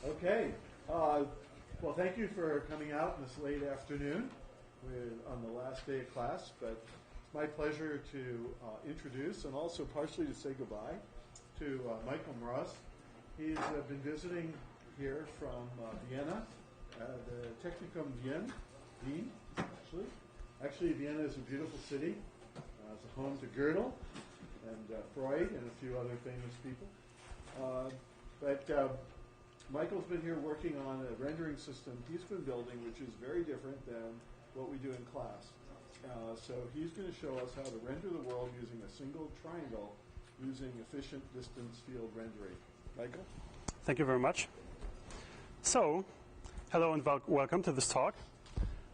Okay. Well, thank you for coming out in this late afternoon on the last day of class. But it's my pleasure to introduce and also partially to say goodbye to Michael Mraz. He's been visiting here from Vienna, the Technikum Wien, actually. Actually, Vienna is a beautiful city. It's a home to Gödel and Freud and a few other famous people. But Michael's been here working on a rendering system he's been building, which is very different than what we do in class. So he's going to show us how to render the world using a single triangle using efficient distance field rendering. Michael? Thank you very much. So, hello and welcome to this talk.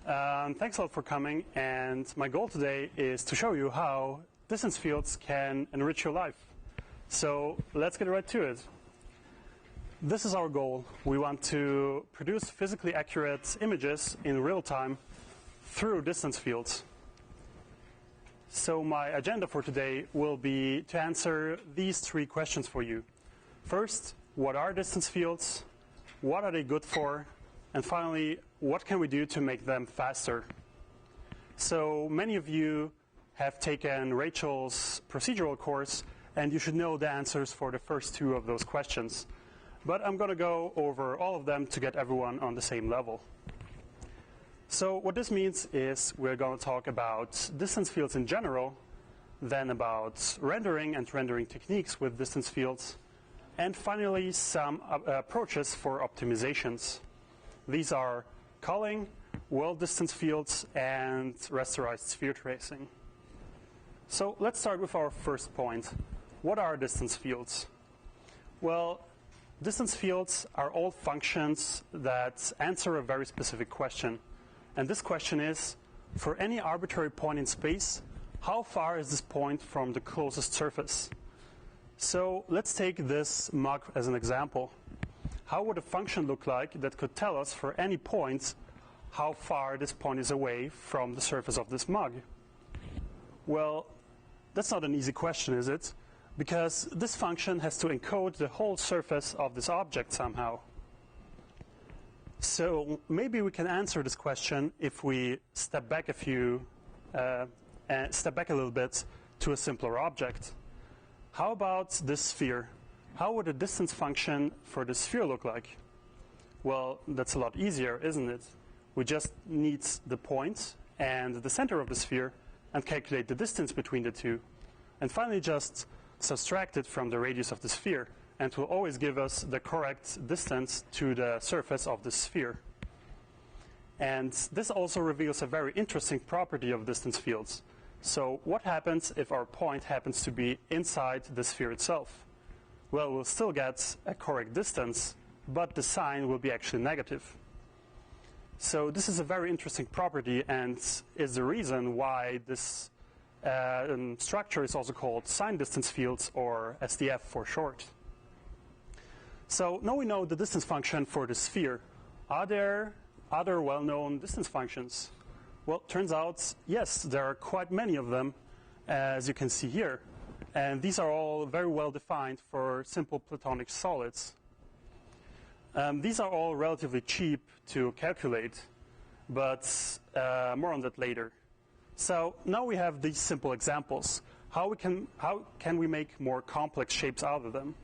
Thanks a lot for coming, and my goal today is to show you how distance fields can enrich your life. So, let's get right to it. This is our goal. We want to produce physically accurate images in real time through distance fields. So my agenda for today will be to answer these three questions for you. First, what are distance fields? What are they good for? And finally, what can we do to make them faster? So many of you have taken Rachel's procedural course, and you should know the answers for the first two of those questions. But I'm going to go over all of them to get everyone on the same level. So what this means is we're going to talk about distance fields in general, then about rendering and rendering techniques with distance fields, and finally some approaches for optimizations. These are culling, world distance fields, and rasterized sphere tracing. So let's start with our first point. What are distance fields? Well, distance fields are all functions that answer a very specific question. And this question is, for any arbitrary point in space, how far is this point from the closest surface? So let's take this mug as an example. How would a function look like that could tell us for any point how far this point is away from the surface of this mug? Well, that's not an easy question, is it? Because this function has to encode the whole surface of this object somehow. So maybe we can answer this question if we step back a little bit to a simpler object. How about this sphere? How would a distance function for the sphere look like? Well, that's a lot easier, isn't it? We just need the point and the center of the sphere and calculate the distance between the two. And finally just subtract it from the radius of the sphere, and it will always give us the correct distance to the surface of the sphere. And this also reveals a very interesting property of distance fields. So what happens if our point happens to be inside the sphere itself? Well, we'll still get a correct distance, but the sign will be actually negative. So this is a very interesting property and is the reason why this structure is also called sign distance fields, or SDF for short. So now we know the distance function for the sphere. Are there other well-known distance functions? Well, turns out, yes, there are quite many of them, as you can see here. And these are all very well defined for simple platonic solids. These are all relatively cheap to calculate, but more on that later. So now we have these simple examples. How can we make more complex shapes out of them?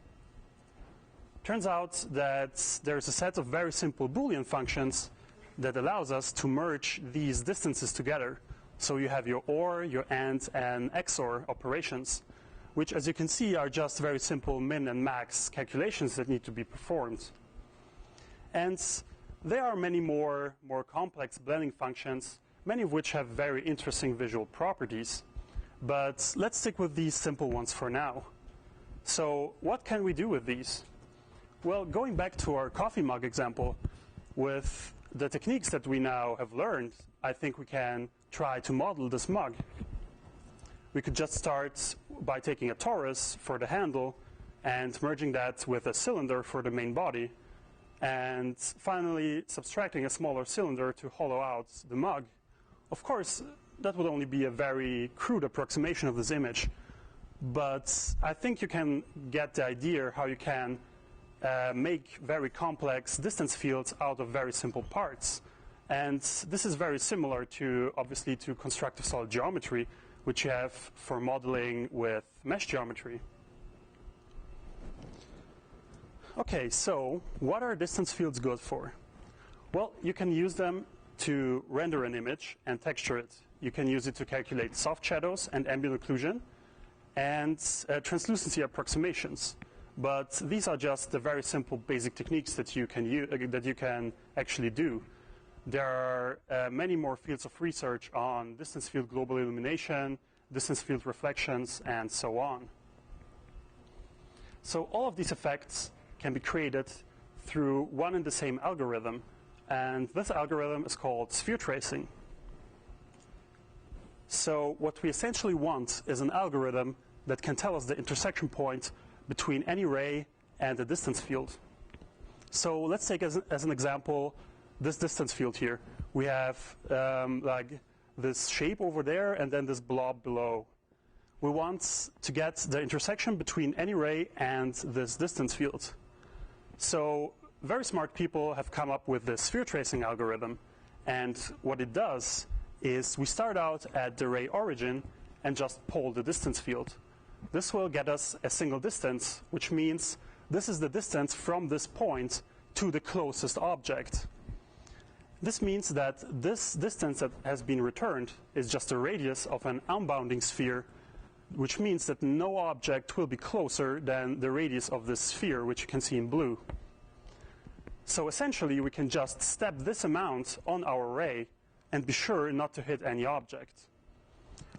Turns out that there's a set of very simple Boolean functions that allows us to merge these distances together. So you have your OR, your AND, and XOR operations, which, as you can see, are just very simple min and max calculations that need to be performed. And there are many more complex blending functions, many of which have very interesting visual properties. But let's stick with these simple ones for now. So what can we do with these? Well, going back to our coffee mug example, with the techniques that we now have learned, I think we can try to model this mug. We could just start by taking a torus for the handle and merging that with a cylinder for the main body, and finally subtracting a smaller cylinder to hollow out the mug. Of course, that would only be a very crude approximation of this image, but I think you can get the idea how you can make very complex distance fields out of very simple parts. And this is very similar to, obviously, to constructive solid geometry, which you have for modeling with mesh geometry. Okay, so what are distance fields good for? Well, you can use them to render an image and texture it. You can use it to calculate soft shadows and ambient occlusion and translucency approximations. But these are just the very simple basic techniques that you can actually do. There are many more fields of research on distance field global illumination, distance field reflections, and so on. So all of these effects can be created through one and the same algorithm, and this algorithm is called sphere tracing. So what we essentially want is an algorithm that can tell us the intersection point between any ray and a distance field. So let's take as an example this distance field here. We have like this shape over there and then this blob below. We want to get the intersection between any ray and this distance field. So very smart people have come up with this sphere tracing algorithm, and what it does is we start out at the ray origin and just poll the distance field. This will get us a single distance, which means this is the distance from this point to the closest object. This means that this distance that has been returned is just a radius of an unbounding sphere, which means that no object will be closer than the radius of this sphere, which you can see in blue. So essentially, we can just step this amount on our ray and be sure not to hit any object.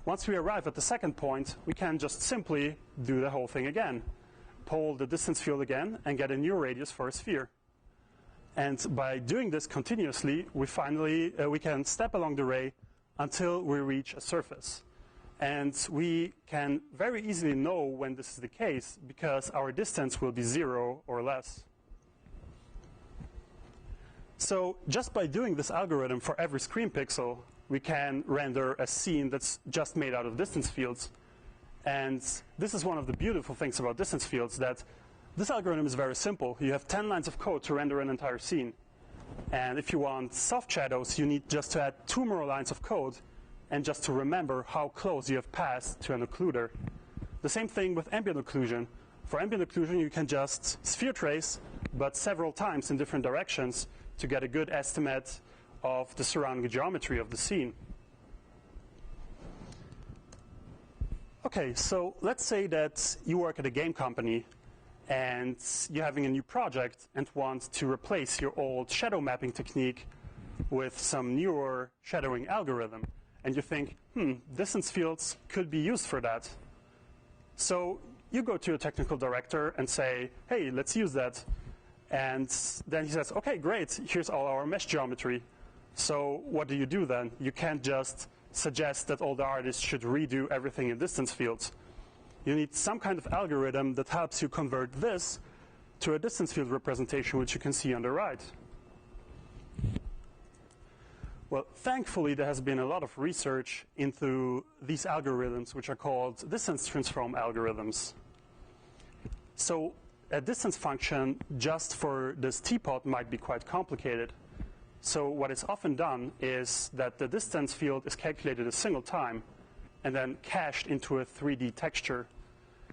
Once we arrive at the second point, we can just simply do the whole thing again. Poll the distance field again and get a new radius for a sphere. And by doing this continuously, we can step along the ray until we reach a surface. And we can very easily know when this is the case because our distance will be 0 or less. So just by doing this algorithm for every screen pixel, we can render a scene that's just made out of distance fields. And this is one of the beautiful things about distance fields, that this algorithm is very simple. You have 10 lines of code to render an entire scene. And if you want soft shadows, you need just to add 2 more lines of code and just to remember how close you have passed to an occluder. The same thing with ambient occlusion. For ambient occlusion, you can just sphere trace, but several times in different directions to get a good estimate of the surrounding geometry of the scene. Okay, so let's say that you work at a game company and you're having a new project and want to replace your old shadow mapping technique with some newer shadowing algorithm. And you think, distance fields could be used for that. So you go to your technical director and say, hey, let's use that. And then he says, okay, great, here's all our mesh geometry. So what do you do then? You can't just suggest that all the artists should redo everything in distance fields. You need some kind of algorithm that helps you convert this to a distance field representation, which you can see on the right. Well, thankfully, there has been a lot of research into these algorithms, which are called distance transform algorithms. So a distance function just for this teapot might be quite complicated. So what is often done is that the distance field is calculated a single time and then cached into a 3D texture.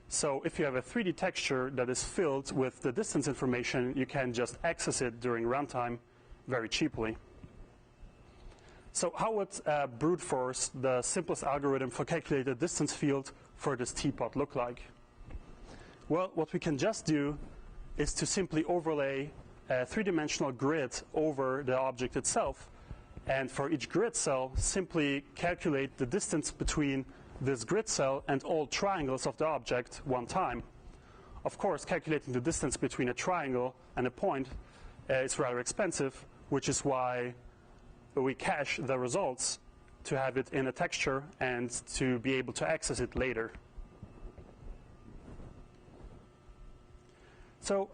So if you have a 3D texture that is filled with the distance information, you can just access it during runtime very cheaply. So how would brute force, the simplest algorithm for calculating the distance field for this teapot, look like? Well, what we can just do is to simply overlay a three-dimensional grid over the object itself. And for each grid cell, simply calculate the distance between this grid cell and all triangles of the object one time. Of course, calculating the distance between a triangle and a point is rather expensive, which is why we cache the results to have it in a texture and to be able to access it later. So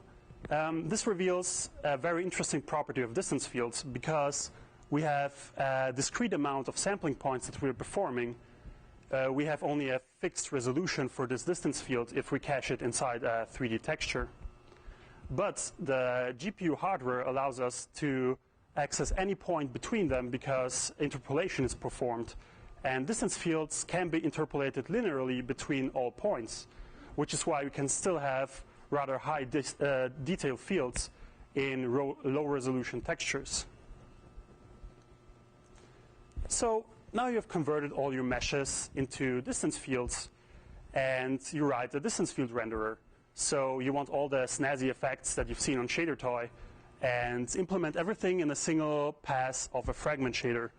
this reveals a very interesting property of distance fields, because we have a discrete amount of sampling points that we're performing. We have only a fixed resolution for this distance field if we cache it inside a 3D texture. But the GPU hardware allows us to access any point between them because interpolation is performed. And distance fields can be interpolated linearly between all points, which is why we can still have rather high detail fields in low resolution textures. So now you've converted all your meshes into distance fields, and you write a distance field renderer. So you want all the snazzy effects that you've seen on ShaderToy and implement everything in a single pass of a fragment shader.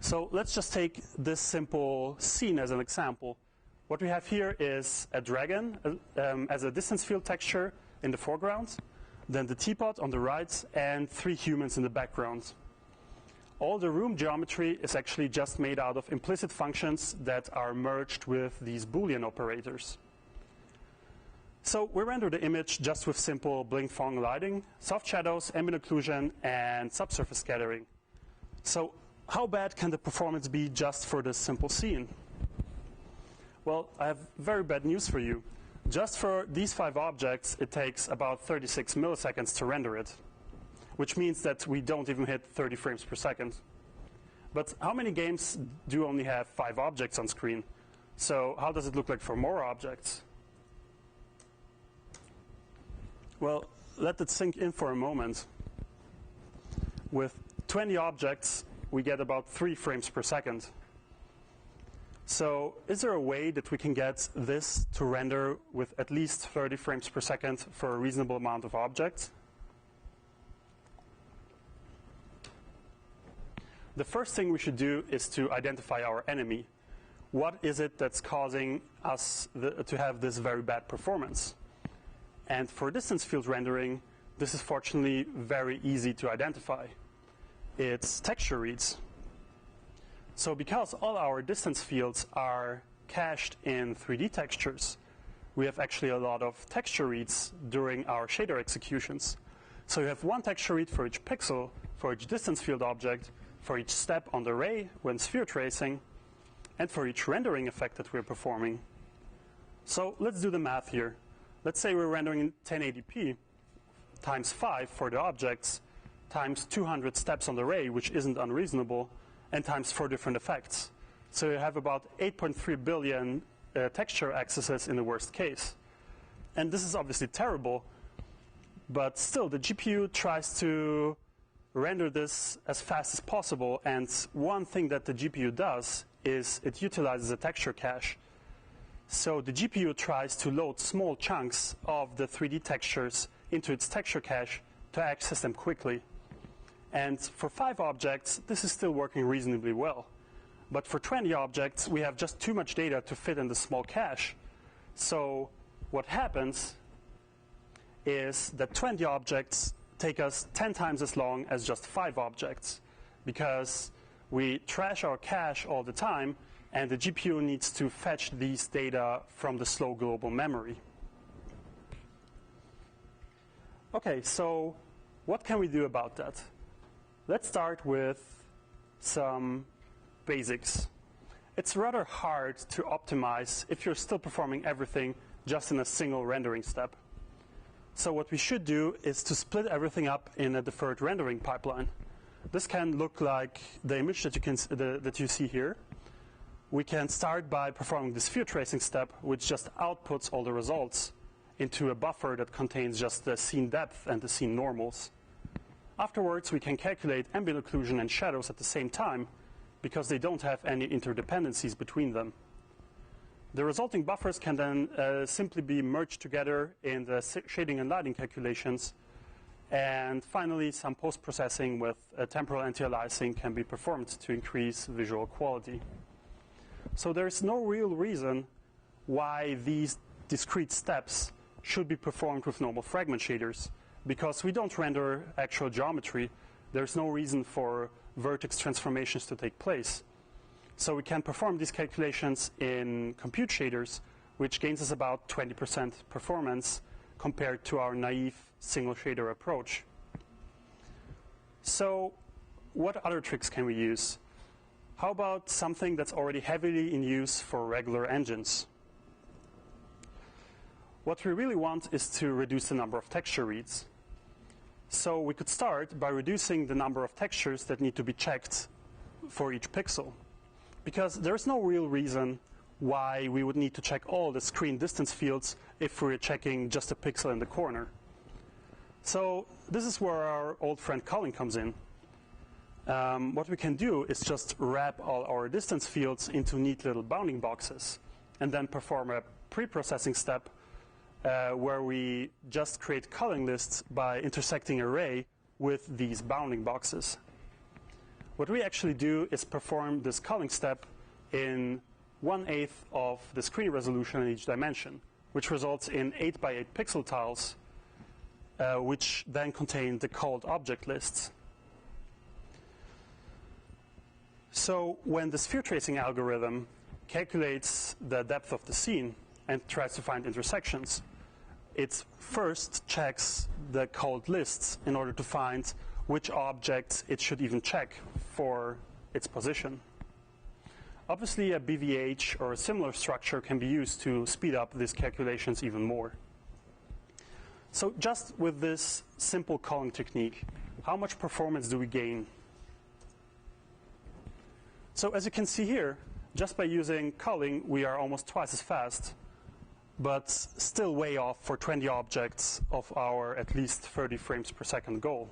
So let's just take this simple scene as an example. What we have here is a dragon as a distance field texture in the foreground, then the teapot on the right, and 3 humans in the background. All the room geometry is actually just made out of implicit functions that are merged with these Boolean operators. So we render the image just with simple blink-fong lighting, soft shadows, ambient occlusion, and subsurface scattering. So how bad can the performance be just for this simple scene? Well, I have very bad news for you. Just for these 5 objects, it takes about 36 milliseconds to render it, which means that we don't even hit 30 frames per second. But how many games do only have 5 objects on screen? So how does it look like for more objects? Well, let it sink in for a moment. With 20 objects, we get about 3 frames per second. So is there a way that we can get this to render with at least 30 frames per second for a reasonable amount of objects? The first thing we should do is to identify our enemy. What is it that's causing us to have this very bad performance? And for distance field rendering, this is fortunately very easy to identify. It's texture reads. So because all our distance fields are cached in 3D textures, we have actually a lot of texture reads during our shader executions. So you have one texture read for each pixel, for each distance field object, for each step on the ray when sphere tracing, and for each rendering effect that we're performing. So let's do the math here. Let's say we're rendering in 1080p times 5 for the objects, times 200 steps on the ray, which isn't unreasonable, and times 4 different effects. So you have about 8.3 billion texture accesses in the worst case. And this is obviously terrible, but still the GPU tries to render this as fast as possible, and one thing that the GPU does is it utilizes a texture cache. So the GPU tries to load small chunks of the 3D textures into its texture cache to access them quickly. And for 5 objects, this is still working reasonably well. But for 20 objects, we have just too much data to fit in the small cache. So what happens is that 20 objects take us 10 times as long as just 5 objects, because we trash our cache all the time, and the GPU needs to fetch these data from the slow global memory. Okay, so what can we do about that? Let's start with some basics. It's rather hard to optimize if you're still performing everything just in a single rendering step. So what we should do is to split everything up in a deferred rendering pipeline. This can look like the image that you see here. We can start by performing the sphere tracing step, which just outputs all the results into a buffer that contains just the scene depth and the scene normals. Afterwards, we can calculate ambient occlusion and shadows at the same time, because they don't have any interdependencies between them. The resulting buffers can then simply be merged together in the shading and lighting calculations. And finally, some post-processing with temporal anti-aliasing can be performed to increase visual quality. So there's no real reason why these discrete steps should be performed with normal fragment shaders, because we don't render actual geometry. There's no reason for vertex transformations to take place. So we can perform these calculations in compute shaders, which gains us about 20% performance compared to our naive single shader approach. So what other tricks can we use? How about something that's already heavily in use for regular engines? What we really want is to reduce the number of texture reads. So we could start by reducing the number of textures that need to be checked for each pixel, because there's no real reason why we would need to check all the screen distance fields if we're checking just a pixel in the corner. So this is where our old friend culling comes in. What we can do is just wrap all our distance fields into neat little bounding boxes and then perform a pre-processing step where we just create culling lists by intersecting an array with these bounding boxes. What we actually do is perform this culling step in 1/8 of the screen resolution in each dimension, which results in 8 by 8 pixel tiles, which then contain the called object lists. So when the sphere tracing algorithm calculates the depth of the scene and tries to find intersections, it first checks the called lists in order to find which objects it should even check for its position. Obviously, a BVH or a similar structure can be used to speed up these calculations even more. So just with this simple culling technique, how much performance do we gain? So as you can see here, just by using culling, we are almost twice as fast, but still way off for 20 objects of our at least 30 frames per second goal.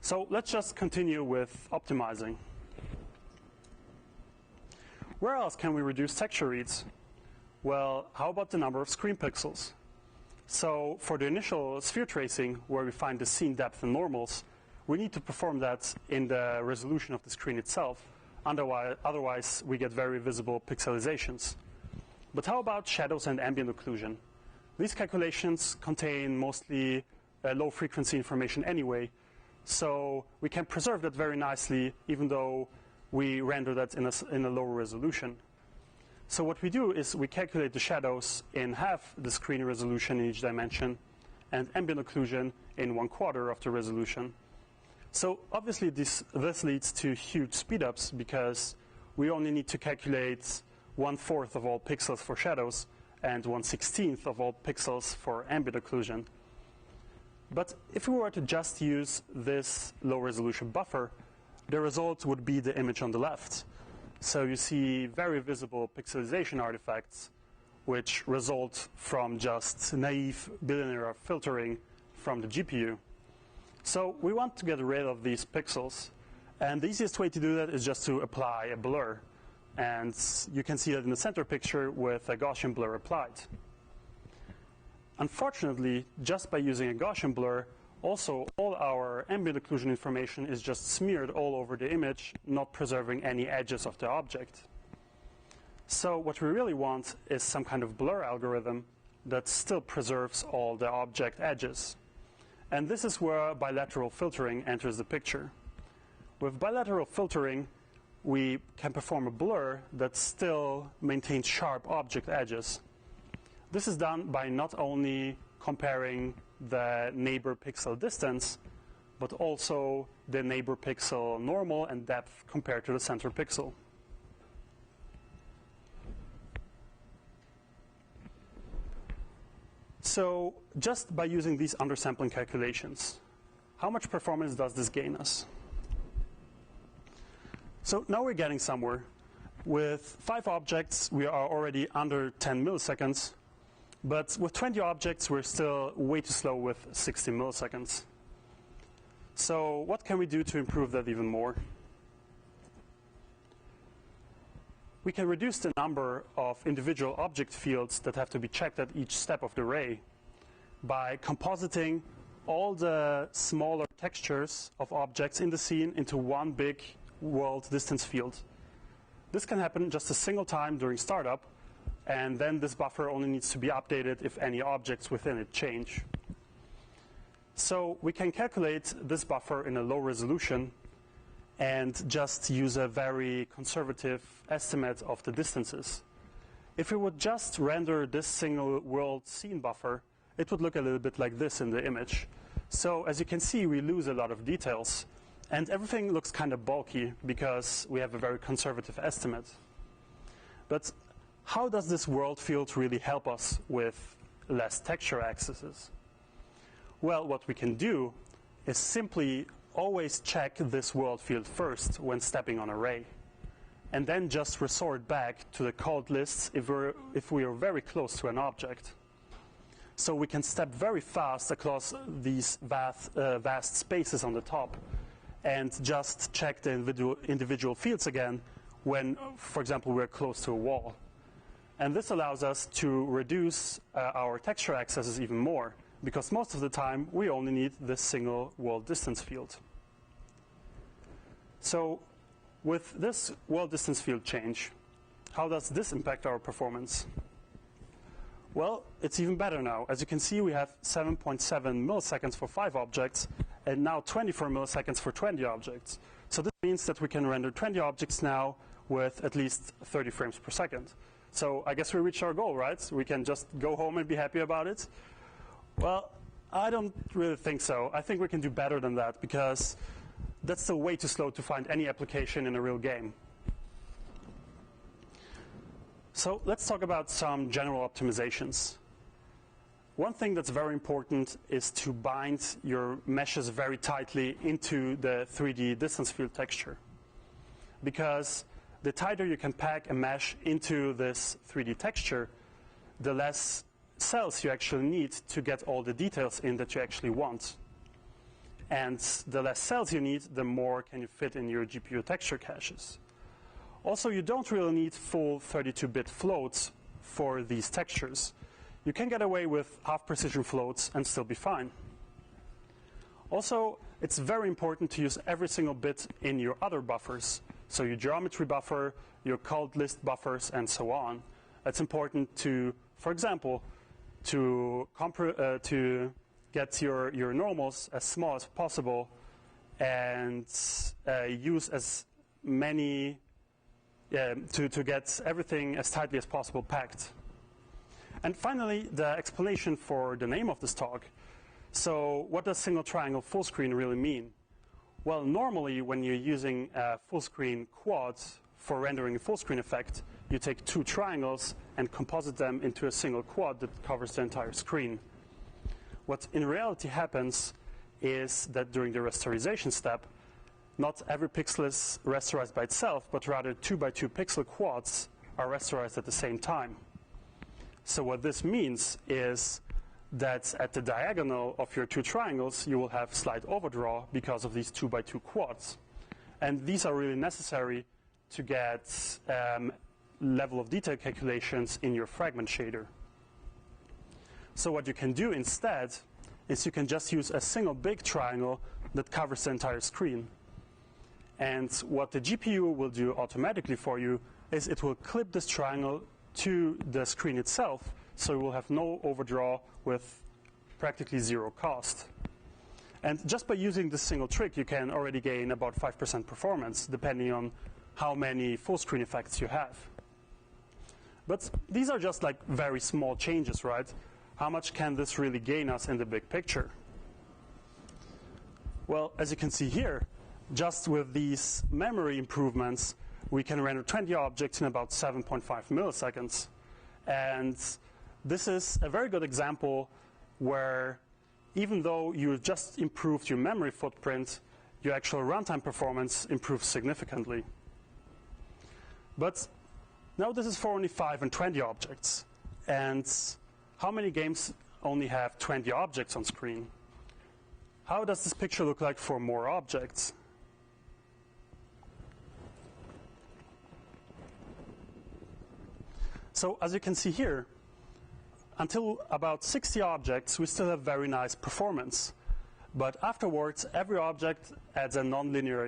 So let's just continue with optimizing. Where else can we reduce texture reads? Well, how about the number of screen pixels? So for the initial sphere tracing, where we find the scene depth and normals, we need to perform that in the resolution of the screen itself. Otherwise, we get very visible pixelizations. But how about shadows and ambient occlusion? These calculations contain mostly low frequency information anyway, so we can preserve that very nicely even though we render that in a lower resolution. So what we do is we calculate the shadows in half the screen resolution in each dimension and ambient occlusion in 1/4 of the resolution. So obviously this leads to huge speedups because we only need to calculate 1/4 of all pixels for shadows and 1/16 of all pixels for ambient occlusion. But if we were to just use this low resolution buffer, the result would be the image on the left. So you see very visible pixelization artifacts which result from just naive bilinear filtering from the GPU. So we want to get rid of these pixels, and the easiest way to do that is just to apply a blur. And you can see that in the center picture with a Gaussian blur applied. Unfortunately, just by using a Gaussian blur, also all our ambient occlusion information is just smeared all over the image, not preserving any edges of the object. So what we really want is some kind of blur algorithm that still preserves all the object edges. And this is where bilateral filtering enters the picture. With bilateral filtering, we can perform a blur that still maintains sharp object edges. This is done by not only comparing the neighbor pixel distance, but also the neighbor pixel normal and depth compared to the center pixel. So just by using these undersampling calculations, how much performance does this gain us? So now we're getting somewhere. With 5 objects, we are already under 10 milliseconds. But with 20 objects, we're still way too slow with 60 milliseconds. So what can we do to improve that even more? We can reduce the number of individual object fields that have to be checked at each step of the array by compositing all the smaller textures of objects in the scene into one big world distance field. This can happen just a single time during startup, and then this buffer only needs to be updated if any objects within it change. So we can calculate this buffer in a low resolution and just use a very conservative estimate of the distances. If we would just render this single world scene buffer, it would look a little bit like this in the image. So as you can see, we lose a lot of details, and everything looks kind of bulky because we have a very conservative estimate. But how does this world field really help us with less texture accesses? Well, what we can do is simply always check this world field first when stepping on an array, and then just resort back to the called lists if we are very close to an object. So we can step very fast across these vast spaces on the top and just check the individual fields again when, for example, we're close to a wall. And this allows us to reduce our texture accesses even more, because most of the time we only need this single world distance field. So with this world distance field change, how does this impact our performance? Well, it's even better now. As you can see, we have 7.7 milliseconds for 5 objects, and now 24 milliseconds for 20 objects. So this means that we can render 20 objects now with at least 30 frames per second. So I guess we reached our goal, right? We can just go home and be happy about it. Well, I don't really think so. I think we can do better than that, because that's still way too slow to find any application in a real game. So let's talk about some general optimizations. One thing that's very important is to bind your meshes very tightly into the 3D distance field texture, because the tighter you can pack a mesh into this 3D texture, the less cells you actually need to get all the details in that you actually want. And the less cells you need, the more can you fit in your GPU texture caches. Also, you don't really need full 32-bit floats for these textures. You can get away with half-precision floats and still be fine. Also, it's very important to use every single bit in your other buffers. So your geometry buffer, your called list buffers, and so on. It's important to, for example, to get your normals as small as possible and use as many, to get everything as tightly as possible packed. And finally, the explanation for the name of this talk. So what does single triangle full screen really mean? Well, normally when you're using a full screen quad for rendering a full screen effect, you take 2 triangles and composite them into a single quad that covers the entire screen. What in reality happens is that during the rasterization step, not every pixel is rasterized by itself, but rather 2 by 2 pixel quads are rasterized at the same time. So what this means is that at the diagonal of your 2 triangles, you will have slight overdraw because of these 2 by 2 quads. And these are really necessary to get level of detail calculations in your fragment shader. So what you can do instead is you can just use a single big triangle that covers the entire screen. And what the GPU will do automatically for you is it will clip this triangle to the screen itself, so you will have no overdraw with practically 0 cost. And just by using this single trick, you can already gain about 5% performance, depending on how many full screen effects you have. But these are just like very small changes, right? How much can this really gain us in the big picture? Well, as you can see here, just with these memory improvements, we can render 20 objects in about 7.5 milliseconds. And this is a very good example where even though you just improved your memory footprint, your actual runtime performance improves significantly. But now this is for only 5 and 20 objects. And how many games only have 20 objects on screen? How does this picture look like for more objects? So as you can see here, until about 60 objects, we still have very nice performance. But afterwards, every object adds a nonlinear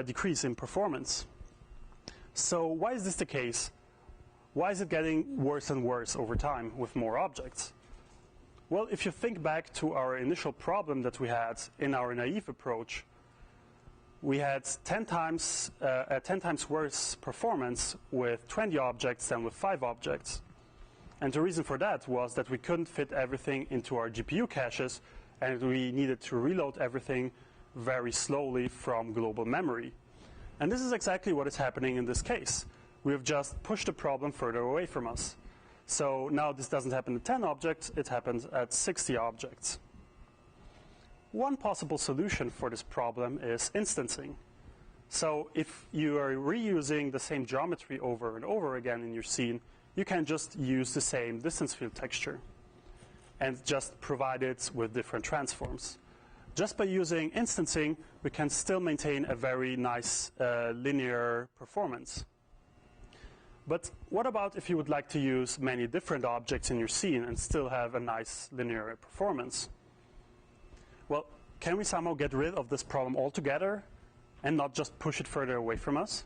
decrease in performance. So why is this the case? Why is it getting worse and worse over time with more objects? Well, if you think back to our initial problem that we had in our naive approach, we had 10 times worse performance with 20 objects than with 5 objects. And the reason for that was that we couldn't fit everything into our GPU caches, and we needed to reload everything very slowly from global memory. And this is exactly what is happening in this case. We have just pushed the problem further away from us. So now this doesn't happen at 10 objects, it happens at 60 objects. one possible solution for this problem is instancing. So if you are reusing the same geometry over and over again in your scene, you can just use the same distance field texture and just provide it with different transforms. Just by using instancing, we can still maintain a very nice linear performance. But what about if you would like to use many different objects in your scene and still have a nice linear performance? Well, can we somehow get rid of this problem altogether and not just push it further away from us?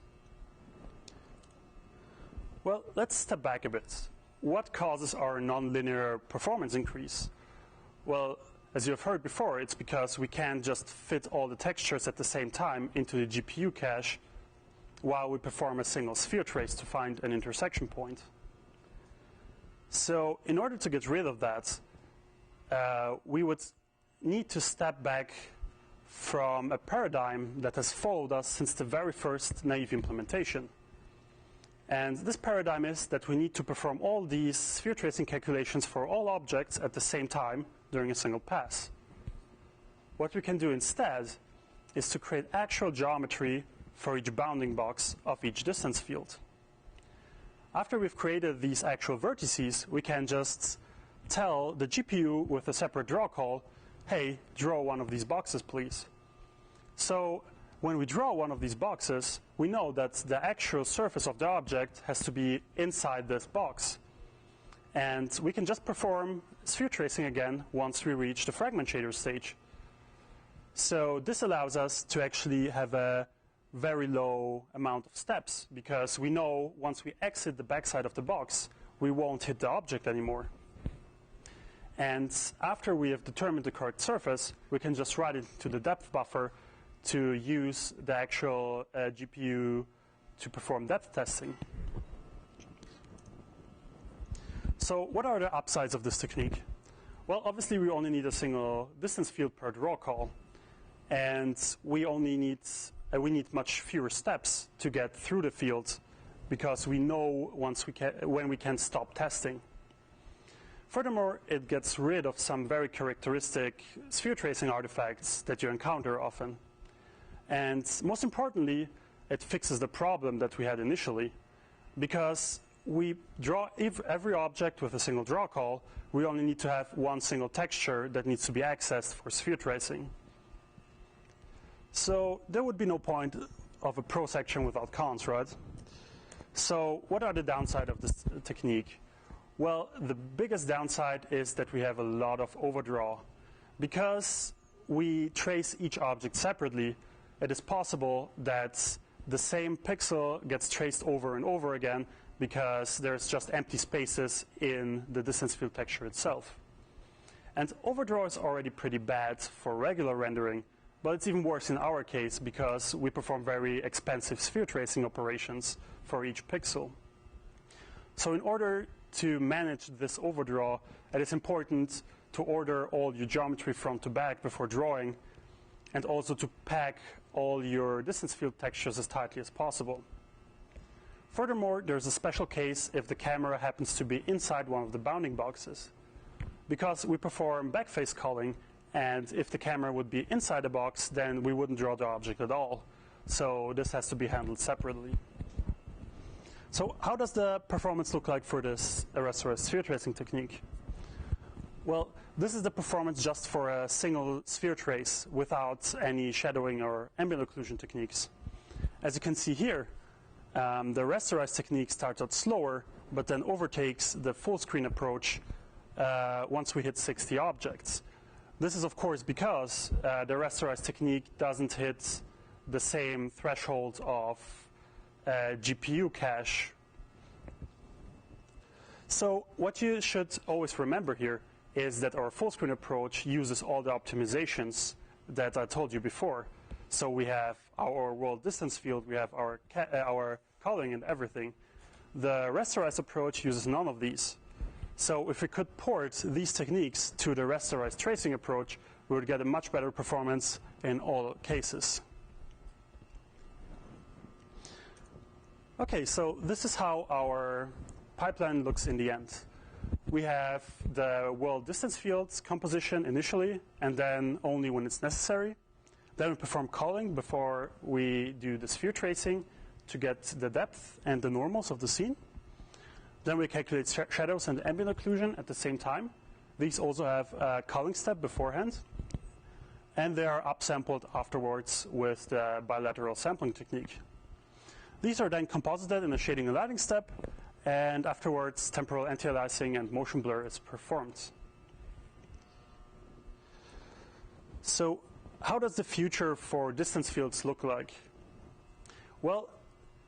Well, let's step back a bit. What causes our nonlinear performance increase? Well, as you have heard before, it's because we can't just fit all the textures at the same time into the GPU cache while we perform a single sphere trace to find an intersection point. So in order to get rid of that, we would need to step back from a paradigm that has followed us since the very first naive implementation. And this paradigm is that we need to perform all these sphere tracing calculations for all objects at the same time during a single pass. What we can do instead is to create actual geometry for each bounding box of each distance field. After we've created these actual vertices, we can just tell the GPU with a separate draw call, hey, draw one of these boxes, please. So when we draw one of these boxes, we know that the actual surface of the object has to be inside this box. And we can just perform sphere tracing again once we reach the fragment shader stage. So this allows us to actually have a very low amount of steps, because we know once we exit the backside of the box, we won't hit the object anymore. And after we have determined the correct surface, we can just write it to the depth buffer to use the actual GPU to perform depth testing. So what are the upsides of this technique? Well, obviously we only need a single distance field per draw call, and we need much fewer steps to get through the field, because we know when we can stop testing. Furthermore, it gets rid of some very characteristic sphere tracing artifacts that you encounter often. And most importantly, it fixes the problem that we had initially, because we draw every object with a single draw call. We only need to have one single texture that needs to be accessed for sphere tracing. So there would be no point of a pro section without cons, right? So what are the downsides of this technique? Well, the biggest downside is that we have a lot of overdraw. Because we trace each object separately, it is possible that the same pixel gets traced over and over again because there's just empty spaces in the distance field texture itself. And overdraw is already pretty bad for regular rendering, but it's even worse in our case because we perform very expensive sphere tracing operations for each pixel. So in order to manage this overdraw, it is important to order all your geometry front to back before drawing, and also to pack all your distance field textures as tightly as possible. Furthermore, there's a special case if the camera happens to be inside one of the bounding boxes. Because we perform backface culling, and if the camera would be inside the box, then we wouldn't draw the object at all. So this has to be handled separately. So how does the performance look like for this rasterized sphere tracing technique? Well, this is the performance just for a single sphere trace without any shadowing or ambient occlusion techniques. As you can see here, the rasterized technique starts out slower, but then overtakes the full screen approach once we hit 60 objects. This is of course because the rasterized technique doesn't hit the same threshold of GPU cache. So what you should always remember here is that our full screen approach uses all the optimizations that I told you before. So we have our world distance field, we have our culling and everything. The rasterized approach uses none of these. So if we could port these techniques to the rasterized tracing approach, we would get a much better performance in all cases. Okay, so this is how our pipeline looks in the end. we have the world distance fields composition initially, and then only when it's necessary. Then we perform culling before we do the sphere tracing to get the depth and the normals of the scene. Then we calculate shadows and ambient occlusion at the same time. These also have a culling step beforehand. And they are upsampled afterwards with the bilateral sampling technique. These are then composited in a shading and lighting step, and afterwards temporal anti-aliasing and motion blur is performed. So how does the future for distance fields look like? Well,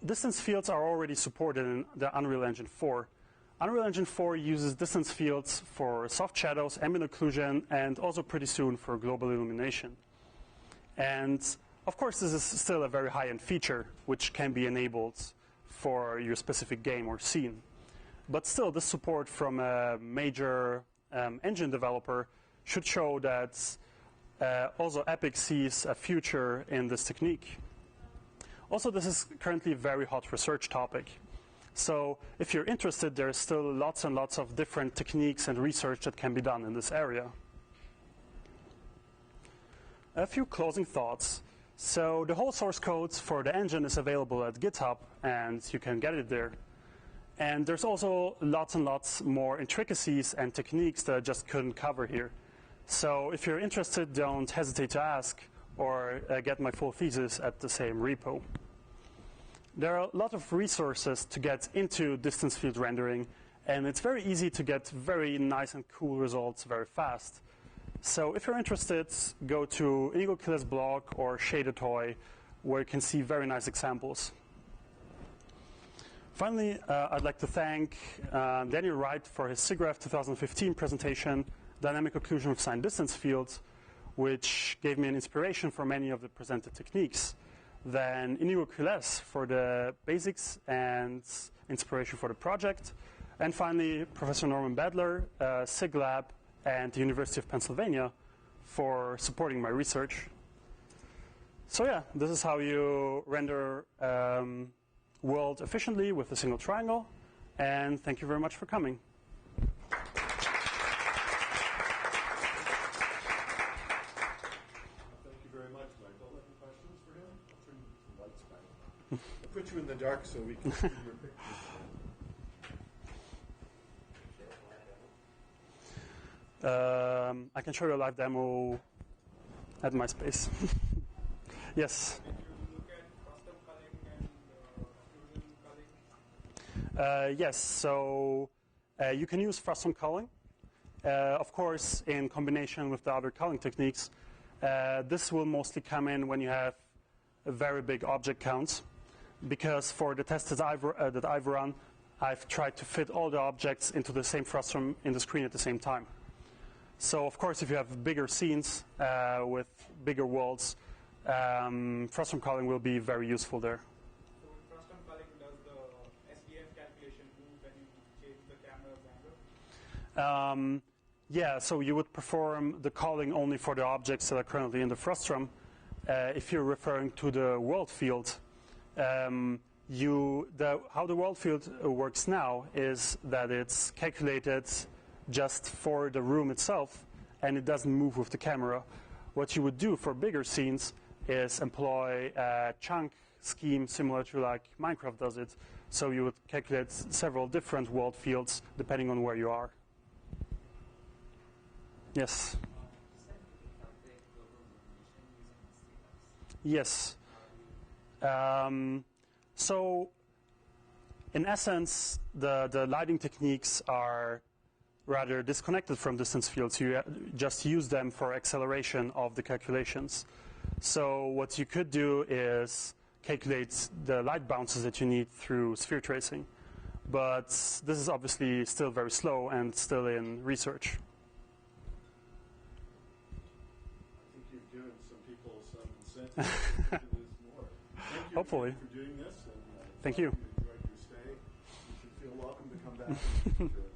distance fields are already supported in the Unreal Engine 4. Unreal Engine 4 uses distance fields for soft shadows, ambient occlusion, and also pretty soon for global illumination. And of course, this is still a very high-end feature, which can be enabled for your specific game or scene. But still, this support from a major engine developer should show that also Epic sees a future in this technique. Also, this is currently a very hot research topic. So if you're interested, there's still lots and lots of different techniques and research that can be done in this area. A few closing thoughts. So the whole source code for the engine is available at GitHub, and you can get it there. And there's also lots and lots more intricacies and techniques that I just couldn't cover here. So if you're interested, don't hesitate to ask or get my full thesis at the same repo. There are a lot of resources to get into distance field rendering, and it's very easy to get very nice and cool results very fast. So if you're interested, go to Inigo Killer's blog or Shader where you can see very nice examples. Finally, I'd like to thank Daniel Wright for his SIGGRAPH 2015 presentation, Dynamic Occlusion with Signed Distance Fields, which gave me an inspiration for many of the presented techniques. Then Inigo Killes for the basics and inspiration for the project. And finally, Professor Norman Badler, SIGLab, and the University of Pennsylvania for supporting my research. So yeah, this is how you render world efficiently with a single triangle. And thank you very much for coming. I'll put you in the dark so we can see your pictures. I can show you a live demo at my space. Yes. Did you look at custom culling and occlusion culling? Yes, so you can use custom culling. Of course, in combination with the other culling techniques, this will mostly come in when you have a very big object counts. Because for the tests that I've run, I've tried to fit all the objects into the same frustum in the screen at the same time. So of course, if you have bigger scenes with bigger worlds, frustum culling will be very useful there. So with frustum culling, does the SDF calculation move when you change the camera's angle? Yeah, so you would perform the culling only for the objects that are currently in the frustum. If you're referring to the world field, how the world field works now is that it's calculated just for the room itself, and it doesn't move with the camera. What you would do for bigger scenes is employ a chunk scheme similar to like Minecraft does it. So you would calculate several different world fields depending on where you are. Yes? Yes. So, in essence, the lighting techniques are rather disconnected from distance fields. You just use them for acceleration of the calculations. So what you could do is calculate the light bounces that you need through sphere tracing. But this is obviously still very slow and still in research. I think you've given some people some incentive to do this more. Thank you Hopefully. for doing this. And Thank you. If you enjoyed your stay, you should feel welcome to come back in the future.